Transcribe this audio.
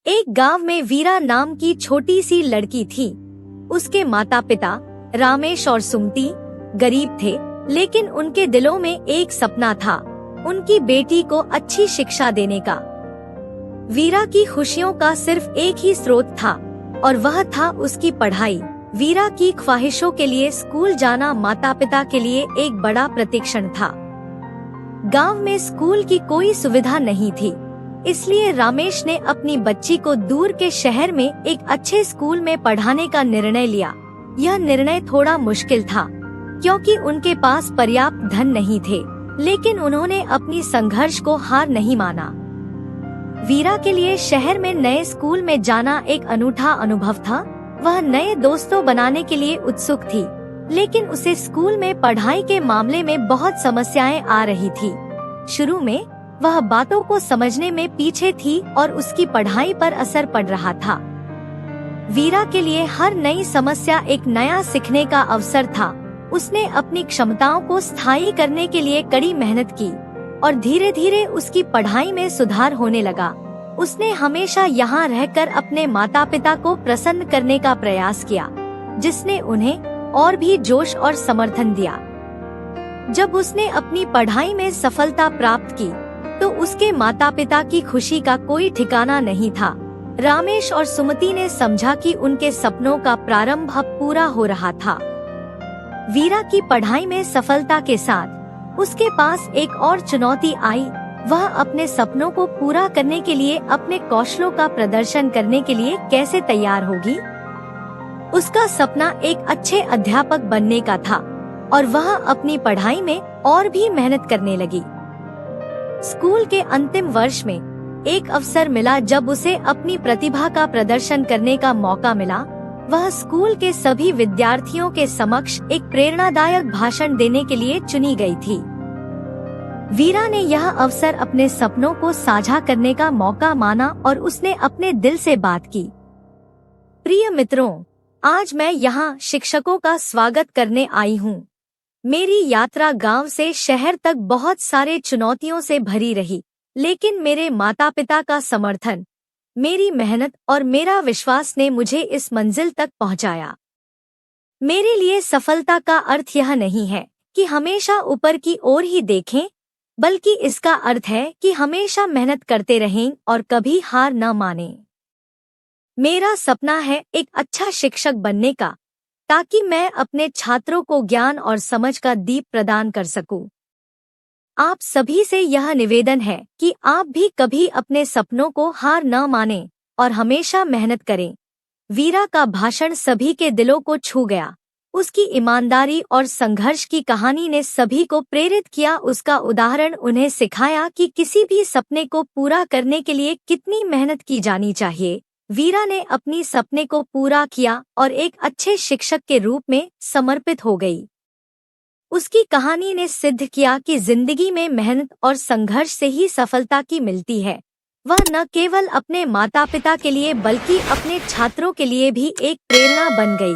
एक गांव में वीरा नाम की छोटी सी लड़की थी। उसके माता पिता रामेश और सुमति गरीब थे, लेकिन उनके दिलों में एक सपना था, उनकी बेटी को अच्छी शिक्षा देने का। वीरा की खुशियों का सिर्फ एक ही स्रोत था और वह था उसकी पढ़ाई। वीरा की ख्वाहिशों के लिए स्कूल जाना माता पिता के लिए एक बड़ा प्रतिक्षण था। गांव में स्कूल की कोई सुविधा नहीं थी, इसलिए रामेश ने अपनी बच्ची को दूर के शहर में एक अच्छे स्कूल में पढ़ाने का निर्णय लिया। यह निर्णय थोड़ा मुश्किल था, क्योंकि उनके पास पर्याप्त धन नहीं थे, लेकिन उन्होंने अपनी संघर्ष को हार नहीं माना। वीरा के लिए शहर में नए स्कूल में जाना एक अनूठा अनुभव था। वह नए दोस्तों बनाने के लिए उत्सुक थी, लेकिन उसे स्कूल में पढ़ाई के मामले में बहुत समस्याएं आ रही थी। शुरू में वह बातों को समझने में पीछे थी और उसकी पढ़ाई पर असर पड़ रहा था। वीरा के लिए हर नई समस्या एक नया सीखने का अवसर था। उसने अपनी क्षमताओं को स्थायी करने के लिए कड़ी मेहनत की और धीरे धीरे उसकी पढ़ाई में सुधार होने लगा। उसने हमेशा यहाँ रहकर अपने माता पिता को प्रसन्न करने का प्रयास किया, जिसने उन्हें और भी जोश और समर्थन दिया। जब उसने अपनी पढ़ाई में सफलता प्राप्त की, तो उसके माता पिता की खुशी का कोई ठिकाना नहीं था। रामेश और सुमति ने समझा कि उनके सपनों का प्रारंभ अब पूरा हो रहा था। वीरा की पढ़ाई में सफलता के साथ उसके पास एक और चुनौती आई। वह अपने सपनों को पूरा करने के लिए अपने कौशलों का प्रदर्शन करने के लिए कैसे तैयार होगी। उसका सपना एक अच्छे अध्यापक बनने का था और वह अपनी पढ़ाई में और भी मेहनत करने लगी। स्कूल के अंतिम वर्ष में एक अवसर मिला जब उसे अपनी प्रतिभा का प्रदर्शन करने का मौका मिला। वह स्कूल के सभी विद्यार्थियों के समक्ष एक प्रेरणादायक भाषण देने के लिए चुनी गई थी। वीरा ने यह अवसर अपने सपनों को साझा करने का मौका माना और उसने अपने दिल से बात की। प्रिय मित्रों, आज मैं यहाँ शिक्षकों का स्वागत करने आई हूँ। मेरी यात्रा गांव से शहर तक बहुत सारे चुनौतियों से भरी रही, लेकिन मेरे माता पिता का समर्थन, मेरी मेहनत और मेरा विश्वास ने मुझे इस मंजिल तक पहुंचाया। मेरे लिए सफलता का अर्थ यह नहीं है कि हमेशा ऊपर की ओर ही देखें, बल्कि इसका अर्थ है कि हमेशा मेहनत करते रहें और कभी हार न मानें। मेरा सपना है एक अच्छा शिक्षक बनने का, ताकि मैं अपने छात्रों को ज्ञान और समझ का दीप प्रदान कर सकूं। आप सभी से यह निवेदन है कि आप भी कभी अपने सपनों को हार न मानें और हमेशा मेहनत करें। वीरा का भाषण सभी के दिलों को छू गया। उसकी ईमानदारी और संघर्ष की कहानी ने सभी को प्रेरित किया। उसका उदाहरण उन्हें सिखाया कि किसी भी सपने को पूरा करने के लिए कितनी मेहनत की जानी चाहिए। वीरा ने अपनी सपने को पूरा किया और एक अच्छे शिक्षक के रूप में समर्पित हो गई। उसकी कहानी ने सिद्ध किया कि जिंदगी में मेहनत और संघर्ष से ही सफलता की मिलती है। वह न केवल अपने माता पिता के लिए बल्कि अपने छात्रों के लिए भी एक प्रेरणा बन गई।